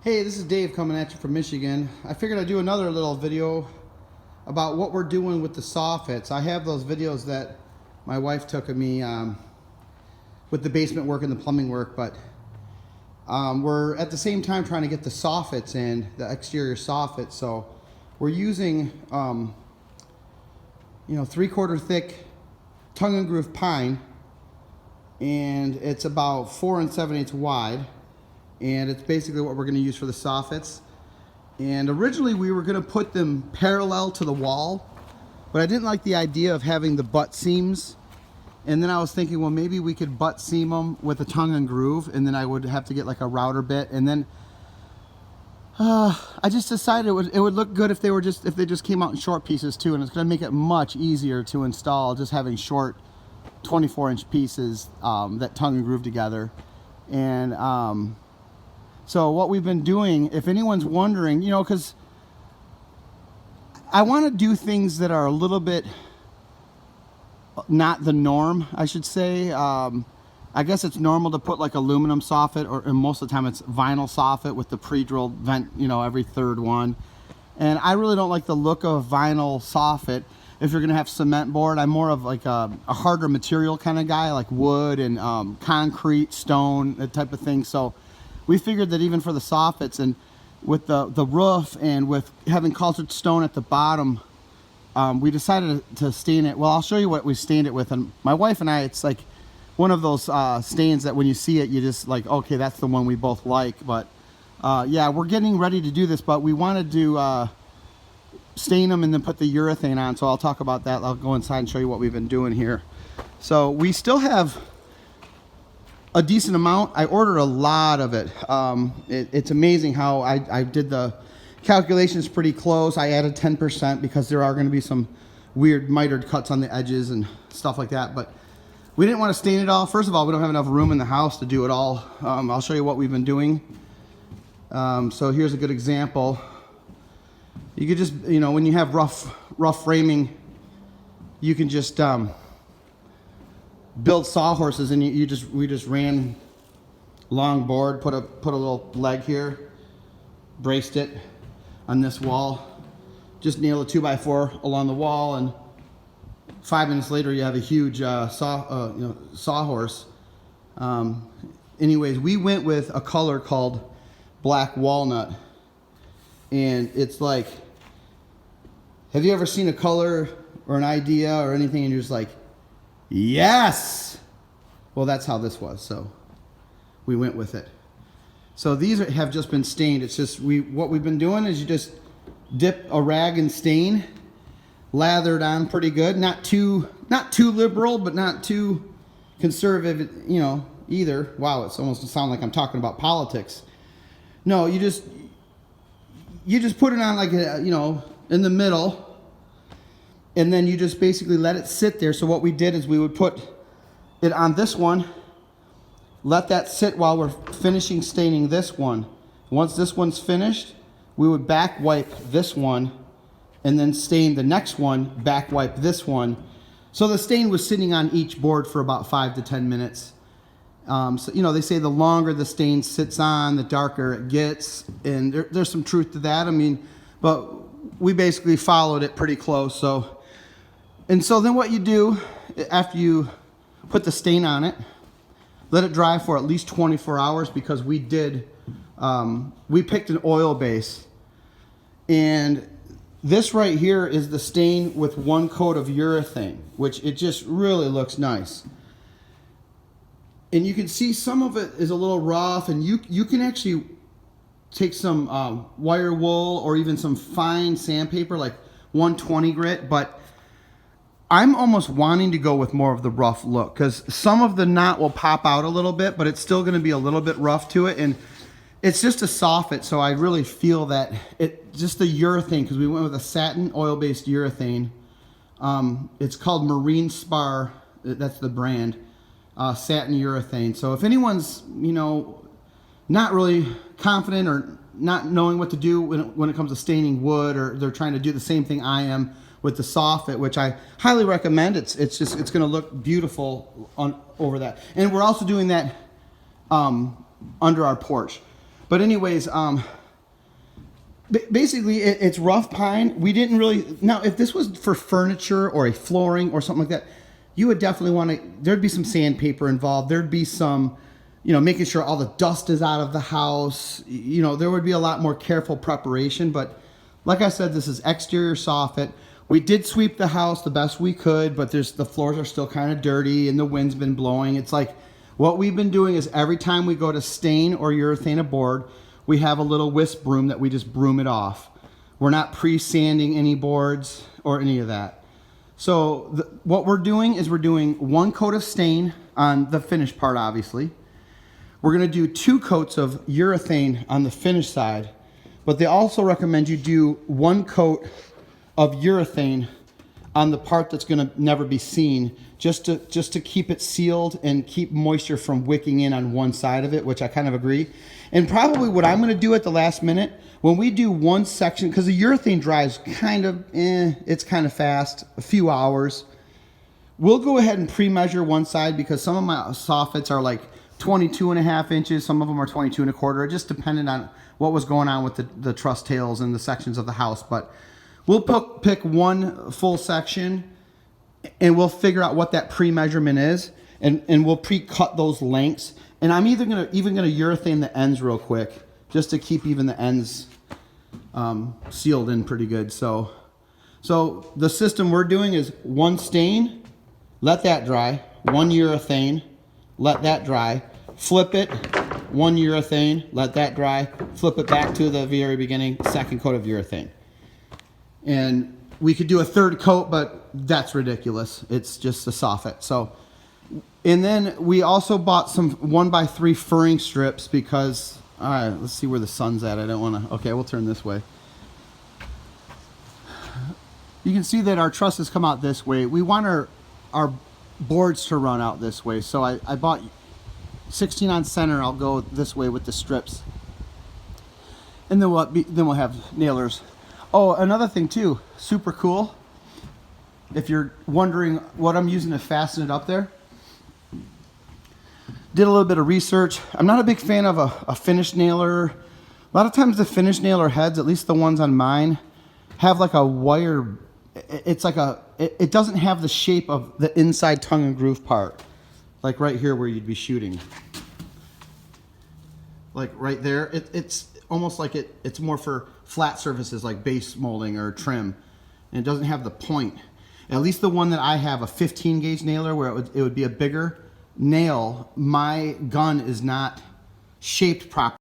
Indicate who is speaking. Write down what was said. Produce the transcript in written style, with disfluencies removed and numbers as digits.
Speaker 1: Hey, this is Dave coming at you from Michigan. I figured I'd do another little video about what we're doing with the soffits. I have those videos that my wife took of me with the basement work and the plumbing work, but we're at the same time trying to get the soffits in, the exterior soffits. So we're using 3/4 thick tongue and groove pine, and it's about 4 7/8 wide. And it's basically what we're going to use for the soffits. And originally we were going to put them parallel to the wall, but I didn't like the idea of having the butt seams. And then I was thinking, well, maybe we could butt seam them with a tongue and groove, and then I would have to get like a router bit. And then I just decided it would look good if they just came out in short pieces too, and it's going to make it much easier to install just having short 24-inch pieces that tongue and groove together. And so what we've been doing, if anyone's wondering, because I want to do things that are a little bit not the norm, I should say. I guess it's normal to put like aluminum soffit, and most of the time it's vinyl soffit with the pre-drilled vent, every third one. And I really don't like the look of vinyl soffit. If you're going to have cement board, I'm more of like a harder material kind of guy, like wood and concrete, stone, that type of thing. So we figured that even for the soffits and with the roof and with having cultured stone at the bottom, we decided to stain it. Well, I'll show you what we stained it with. And my wife and I, it's like one of those stains that when you see it, you just like, okay, that's the one we both like. But yeah, we're getting ready to do this, but we wanted to stain them and then put the urethane on. So I'll talk about that. I'll go inside and show you what we've been doing here. So we still have a decent amount. I ordered a lot of it. It's amazing how I did the calculations pretty close. I added 10% because there are going to be some weird mitered cuts on the edges and stuff like that, but we didn't want to stain it all. First of all, we don't have enough room in the house to do it all. I'll show you what we've been doing. So here's a good example. You could just, when you have rough framing, you can just build sawhorses, and we just ran long board, put a little leg here, braced it on this wall, just nail a 2x4 along the wall, and 5 minutes later you have a huge sawhorse. Anyways, we went with a color called black walnut, and it's like, have you ever seen a color or an idea or anything and you're just like, yes! Well, that's how this was, so we went with it. So these have just been stained. It's just, what we've been doing is you just dip a rag in stain, lather it on pretty good. Not too liberal, but not too conservative, either. Wow, it's almost sound like I'm talking about politics. No, you just put it on like in the middle, and then you just basically let it sit there. So what we did is we would put it on this one, let that sit while we're finishing staining this one. Once this one's finished, we would back wipe this one and then stain the next one, back wipe this one. So the stain was sitting on each board for about 5 to 10 minutes. So, they say the longer the stain sits on, the darker it gets, and there's some truth to that. But we basically followed it pretty close. So then what you do after you put the stain on it, let it dry for at least 24 hours, because we picked an oil base. And this right here is the stain with 1 coat of urethane, which it just really looks nice. And you can see some of it is a little rough, and you can actually take some wire wool or even some fine sandpaper, like 120 grit, but I'm almost wanting to go with more of the rough look, because some of the knot will pop out a little bit, but it's still going to be a little bit rough to it. And it's just a soffit, so I really feel that just the urethane, because we went with a satin oil-based urethane. It's called Marine Spar, that's the brand, satin urethane. So if anyone's, not really confident or not knowing what to do when it comes to staining wood, or they're trying to do the same thing I am with the soffit, which I highly recommend. It's going to look beautiful over that. And we're also doing that under our porch. But anyways, basically it's rough pine. We didn't really, now if this was for furniture or a flooring or something like that, you would definitely want to, there'd be some sandpaper involved. There'd be some, you know, making sure all the dust is out of the house. You know, there would be a lot more careful preparation. But like I said, this is exterior soffit. We did sweep the house the best we could, but the floors are still kind of dirty and the wind's been blowing. It's like, what we've been doing is every time we go to stain or urethane a board, we have a little whisk broom that we just broom it off. We're not pre-sanding any boards or any of that. So what we're doing is we're doing 1 coat of stain on the finished part, obviously. We're gonna do 2 coats of urethane on the finished side, but they also recommend you do 1 coat of urethane on the part that's gonna never be seen, just to keep it sealed and keep moisture from wicking in on one side of it, which I kind of agree. And probably what I'm gonna do at the last minute, when we do one section, because the urethane dries kind of, it's kind of fast, a few hours. We'll go ahead and pre-measure one side because some of my soffits are like 22.5 inches, some of them are 22.25. It just depended on what was going on with the truss tails and the sections of the house. But we'll pick one full section and we'll figure out what that pre-measurement is, and we'll pre-cut those lengths. And I'm even gonna urethane the ends real quick, just to keep even the ends sealed in pretty good. So the system we're doing is 1 stain, let that dry, 1 urethane, let that dry, flip it, 1 urethane, let that dry, flip it back to the very beginning, 2nd coat of urethane. And we could do a 3rd coat, but that's ridiculous. It's just a soffit. So, and then we also bought some 1x3 furring strips because, all right, let's see where the sun's at. I don't want to, okay, we'll turn this way. You can see that our trusses come out this way. We want our boards to run out this way. So I bought 16 on center. I'll go this way with the strips. And then we'll have nailers. Oh, another thing too, super cool. If you're wondering what I'm using to fasten it up there, did a little bit of research. I'm not a big fan of a finished nailer. A lot of times the finished nailer heads, at least the ones on mine, have like a wire. It's like it doesn't have the shape of the inside tongue and groove part. Like right here where you'd be shooting. Like right there, it's almost like it's more for flat surfaces like base molding or trim. And it doesn't have the point. At least the one that I have, a 15 gauge nailer where it would be a bigger nail, my gun is not shaped properly.